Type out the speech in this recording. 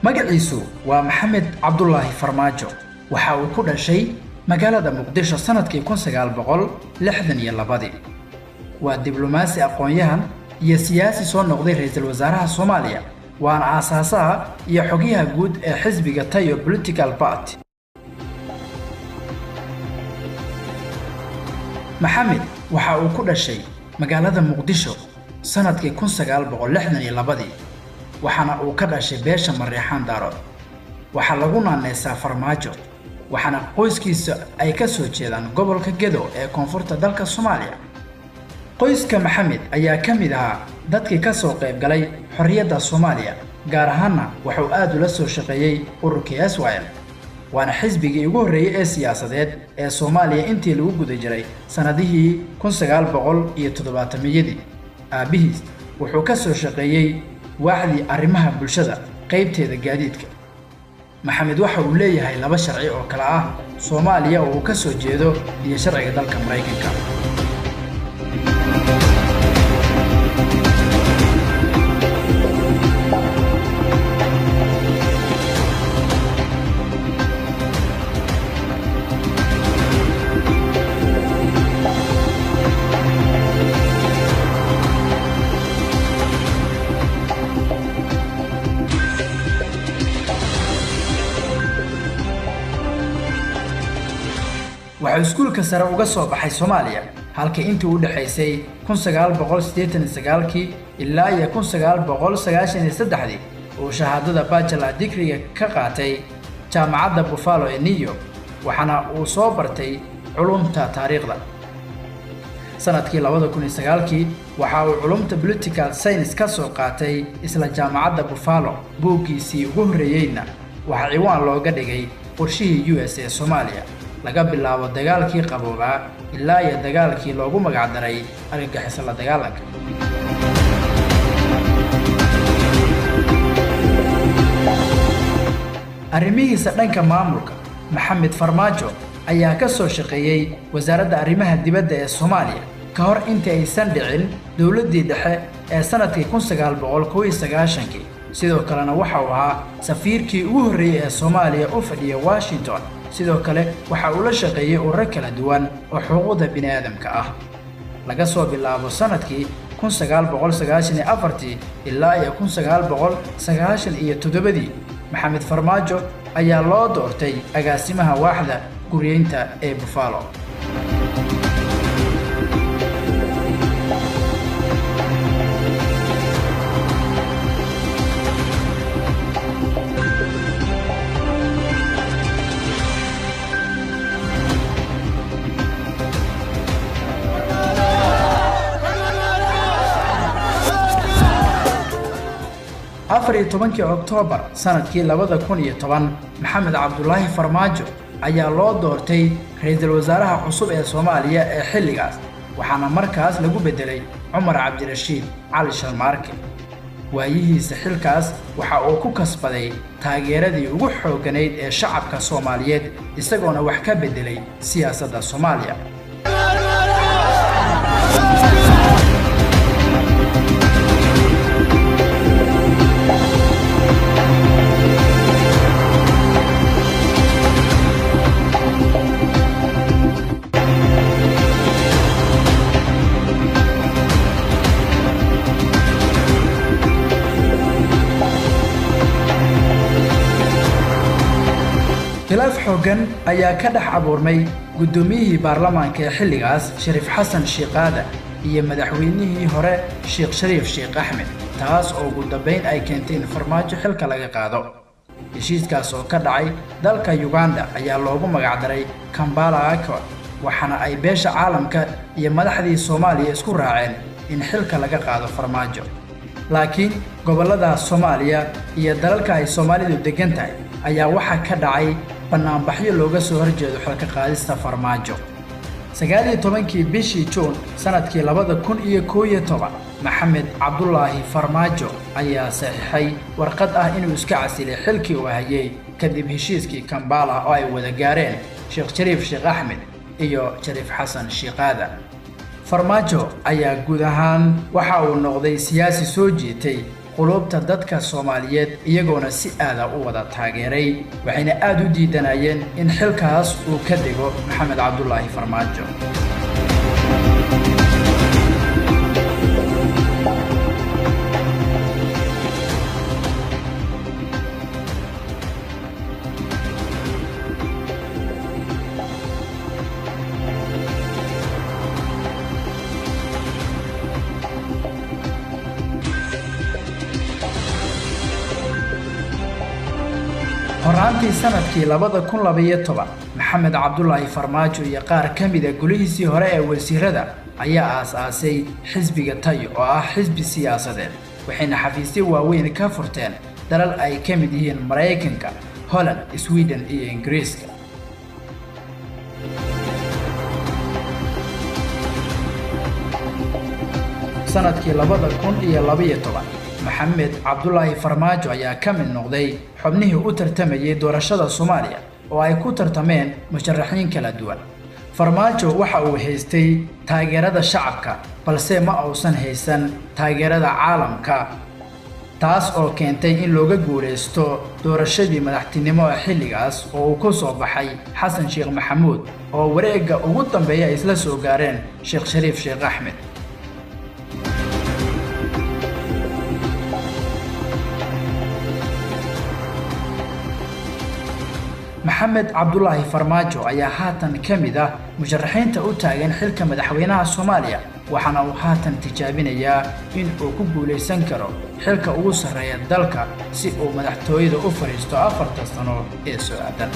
magaciisu waa Maxamed Cabdullaahi Farmaajo waxa uu ku dhashay magaalada Muqdisho sanadkii 1962 waa diblomaasi aqoon-yahan iyo siyaasi soo noqday ra'iisul wasaaraha Soomaaliya waana aasaasaha iyo xogayaha guud ee xisbiga Tayo Political Party. Maxamed waxa uu ku dhashay magaalada Muqdisho sanadkii 1962 waxana uu ka dhashay beesha Mareexaan Daarood waxa lagu naanaysaa Farmaajo waxana qoyskiisa ay ka soo jeedaan gobolka Gedo ee koonfurta dalka Soomaaliya. qoyska Maxamed ayaa kamid ahaa dadkii ka soo qayb galay xorriyadda Soomaaliya gaar ahaan waxa uu aad ula soo shaqeeyay ururka SYL waana xisbigii ugu horeeyay ee siyaasadeed ee Soomaaliya intii lagu guda jiray sanadihii 1970 aabihiis wuxuu ka soo shaqeeyay waaxdii arrimaha bulshada qaybteeda gaadiidka. Maxamed waxa uu leeyahay laba sharci oo kala ah Soomaaliya oo uu ka soo jeedo iyo sharciga dalka Mareykanka. waxa iskuulka sare uga soo baxay Soomaaliya halka intii u dhaxaysay 1989 ilaa 1993 oo shahaadada bachelor degree ka qaatay jaamacadda Buffalo ee New York waxana uu soo bartay culumta taariikhda. sanadkii 2009 waxa uu culumta political science ka soo qaatay isla jaamacadda Buffalo buugiisii ugu horeeyayna waxa ciwaan looga dhigay qorshihii US ee Soomaaliya laga bilaabo dagaalkii qaboobaa ilaa iyo dagaalkii loogu magac daray argagixisada la dagaalanka. arrimihiisa dhanka maamulka Maxamed Farmaajo ayaa ka soo shaqeeyay wasaaradda arrimaha dibadda ee Soomaaliya ka hor intii aysan dhicin dawladdii dhexe ee sanadkii 1991 sidoo kalena waxa uu ahaa safiirkii ugu horeeyay ee Soomaaliya u fadhiya Washington. sidoo kale waxa uu la shaqeeyay ururo kala duwan oo xuquuqda bini'aadamka ah laga soo bilaabo sanadkii 1994 ilaa 1997 Maxamed Farmaajo ayaa loo doortay agaasimaha waaxda guriyeynta ee Buffalo. أفري 10 أكتوبر سنة 2010 محمد عبد الله فرماجو ayaa loo doortay ra'iisul wasaaraha cusub ee Soomaaliya ee xilligaas waxaana markaas lagu bedelay Umar Cabdirashiid Cali Sharmaarke. waayihiisa xilkaas waxa uu ku kasbaday taageeradii ugu xooganayd ee shacabka Soomaaliyeed isagoona wax ka bedelay siyaasadda Soomaaliya. khilaaf xooggan ayaa ka dhex abuurmay gudoomiyihii baarlamaanka ee xilligaas Shariif Xasan Shiiqaada iyo madaxweynihii hore Sheekh Shariif Sheekh Axmed taas oo ugu dambeyn ay keentay in Farmaajo xilka laga qaado. heshiiskaas oo ka dhacay dalka Uganda ayaa loogu magac daray Kampala Accord waxaana ay beesha caalamka iyo madaxdii Soomaaliya isku raaceen in xilka laga qaado Farmaajo. laakiin gobolada Soomaaliya iyo dalalka ay Soomaalidu degan tahay ayaa waxa ka dhacay banaanbaxyo looga soo horjeedo xilka qaadista Farmaajo. 19 bishii June sanadkii 2011 Maxamed Cabdullaahi Farmaajo ayaa saxiixay warqad ah inuu iska casilay xilkii uu hayay kadib heshiiskii Kampala oo ay wada gaareen Sheekh Shariif Sheekh Axmed iyo Shariif Xasan Shiiqaada. Farmaajo ayaa guud ahaan waxa uu noqday siyaasi soo jiitay qulubta dadka Soomaaliyeed iyagoona si aad ah u wada taageeray waxayna aad u diidanayeen in xilkaas uu ka dhigo Maxamed Cabdullaahi Farmaajo. horaantii sanadkii 2012 Maxamed Cabdullaahi Farmaajo iyo qaar ka mid ah golihiisii hore ee wasiirada ayaa aasaasay xisbiga Tayo oo ah xisbi siyaasadeed waxayna xafiisyo waaweyn ka furteen dalal ay ka mid yihiin Mareykanka, Holland, Sweden iyo Ingiriiska. sanadkii 2012 Maxamed Cabdullaahi Farmaajo ayaa ka mid noqday xubnihii u tartamayay doorashada Soomaaliya oo ay ku tartameen musharaxiin kala duwan. Farmaajo waxa uu haystay taageerada shacabka balse ma uusan haysan taageerada caalamka taas oo keentay in looga guuleysto doorashadii madaxtinimo ee xilligaas oo uu ku soo baxay Xasan Sheekh Maxamuud oo wareegga ugu dambeeyay isla soo gaareen Sheekh Shariif Sheekh Axmed. Maxamed Cabdullaahi Farmaajo ayaa haatan ka mid ah musharaxiinta u taagan xilka madaxweynaha Soomaaliya waxaana uu haatan tijaabinayaa in uu ku guuleysan karo xilka ugu sarreeya dalka si uu madaxtooyada u fariisto 4 sano ee soo aadan.